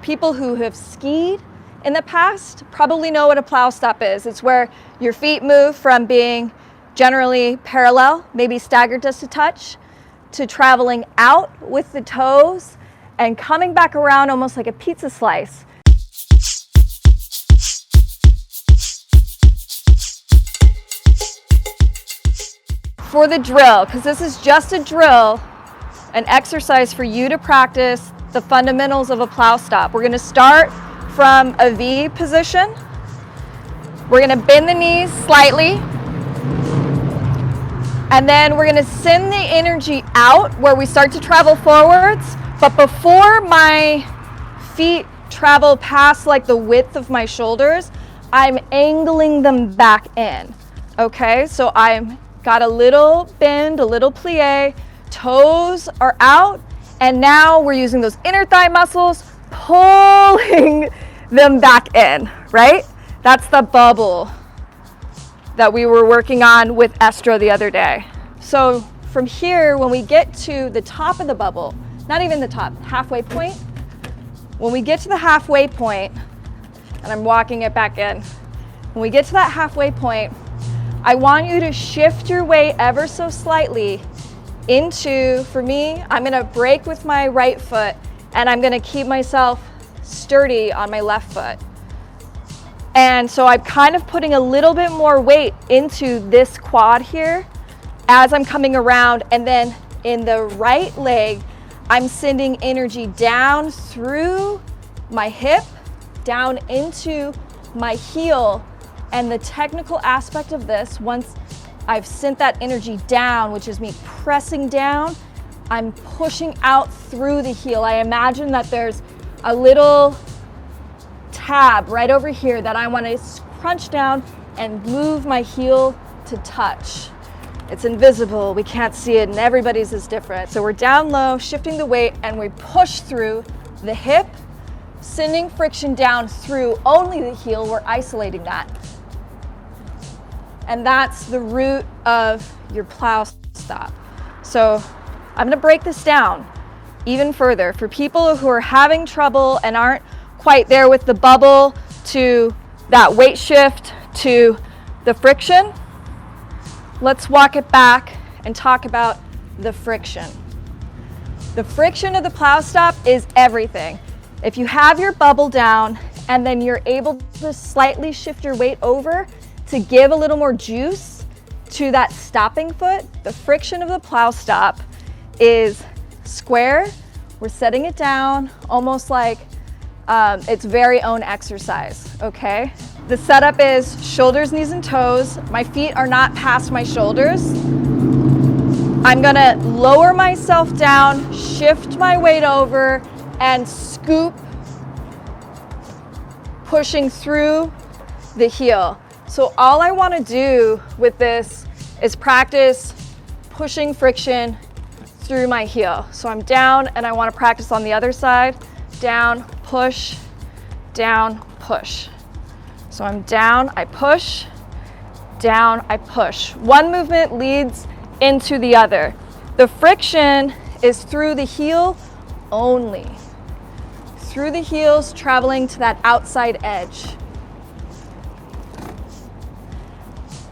people who have skied in the past probably know what a plow stop is. It's where your feet move from being generally parallel, maybe staggered just a touch, to traveling out with the toes and coming back around almost like a pizza slice. For the drill, because this is just a drill, an exercise for you to practice the fundamentals of a plow stop. We're going to start from a V position. We're going to bend the knees slightly, and then we're going to send the energy out where we start to travel forwards, but before my feet travel past like the width of my shoulders, I'm angling them back in. Okay, so I'm got a little bend, a little plie, toes are out, and now we're using those inner thigh muscles, pulling them back in, right? That's the bubble that we were working on with Estro the other day. So from here, when we get to the top of the bubble, not even the top, halfway point, when we get to the halfway point, and I'm walking it back in, when we get to that halfway point, I want you to shift your weight ever so slightly into, for me, I'm gonna brake with my right foot and I'm gonna keep myself sturdy on my left foot. And so I'm kind of putting a little bit more weight into this quad here as I'm coming around, and then in the right leg, I'm sending energy down through my hip, down into my heel. And the technical aspect of this, once I've sent that energy down, which is me pressing down, I'm pushing out through the heel. I imagine that there's a little tab right over here that I want to crunch down and move my heel to touch. It's invisible, we can't see it, and everybody's is different. So we're down low, shifting the weight, and we push through the hip, sending friction down through only the heel. We're isolating that. And that's the root of your plow stop. So I'm gonna break this down even further. For people who are having trouble and aren't quite there with the bubble to that weight shift to the friction, let's walk it back and talk about the friction. The friction of the plow stop is everything. If you have your bubble down and then you're able to slightly shift your weight over to give a little more juice to that stopping foot, the friction of the plow stop is square. We're setting it down almost like its very own exercise, okay? The setup is shoulders, knees, and toes. My feet are not past my shoulders. I'm gonna lower myself down, shift my weight over, and scoop, pushing through the heel. So all I want to do with this is practice pushing friction through my heel. So I'm down and I want to practice on the other side. Down, push, down, push. So I'm down, I push, down, I push. One movement leads into the other. The friction is through the heel only. Through the heels, traveling to that outside edge.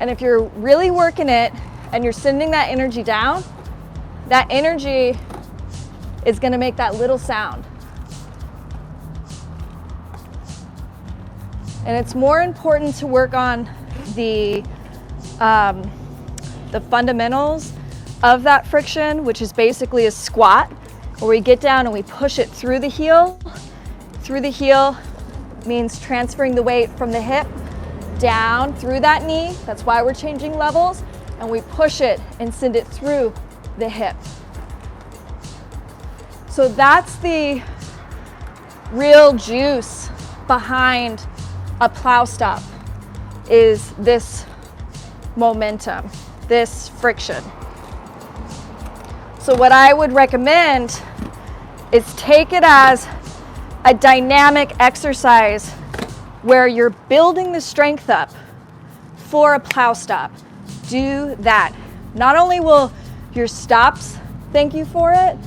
And if you're really working it and you're sending that energy down, that energy is going to make that little sound. And it's more important to work on the fundamentals of that friction, which is basically a squat, where we get down and we push it through the heel. Through the heel means transferring the weight from the hip down through that knee. That's why we're changing levels, and we push it and send it through the hip. So that's the real juice behind a plow stop, is this momentum, this friction. So what I would recommend is take it as a dynamic exercise where you're building the strength up for a plow stop. Do that. Not only will your stops thank you for it,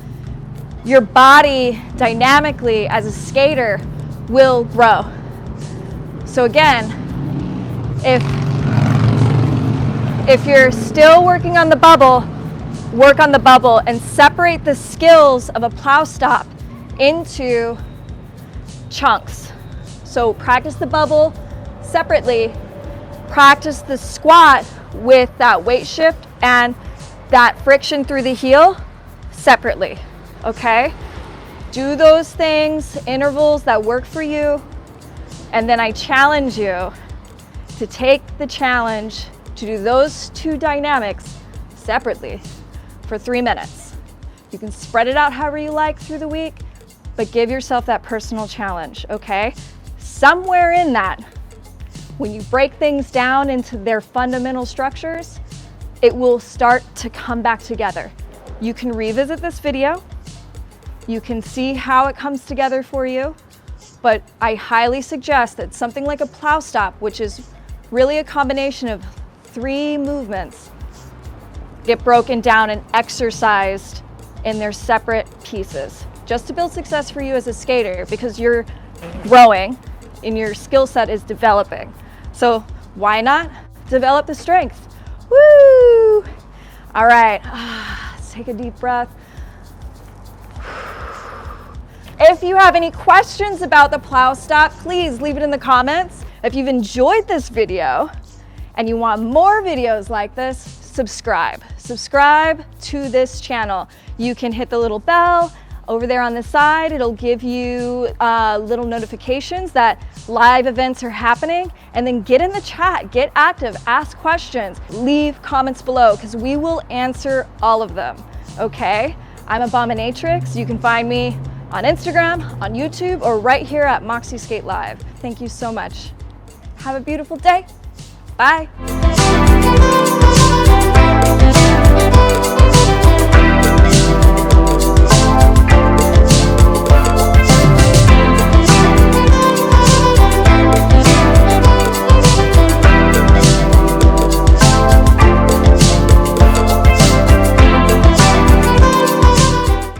your body dynamically as a skater will grow. So again, if you're still working on the bubble, work on the bubble and separate the skills of a plow stop into chunks. So practice the bubble separately, practice the squat with that weight shift and that friction through the heel separately, okay? Do those things, intervals that work for you, and then I challenge you to take the challenge to do those two dynamics separately for 3 minutes. You can spread it out however you like through the week, but give yourself that personal challenge, okay? Somewhere in that, when you break things down into their fundamental structures, it will start to come back together. You can revisit this video. You can see how it comes together for you, but I highly suggest that something like a plow stop, which is really a combination of 3 movements, get broken down and exercised in their separate pieces, just to build success for you as a skater, because you're growing and your skill set is developing. So why not develop the strength? Woo! All right, let's take a deep breath. If you have any questions about the plow stop, please leave it in the comments. If you've enjoyed this video and you want more videos like this, subscribe. Subscribe to this channel. You can hit the little bell over there on the side. It'll give you little notifications that live events are happening, and then get in the chat, get active, ask questions, leave comments below, because we will answer all of them, okay? I'm Abominatrix. You can find me on Instagram, on YouTube, or right here at Moxi Skate Live. Thank you so much. Have a beautiful day. Bye.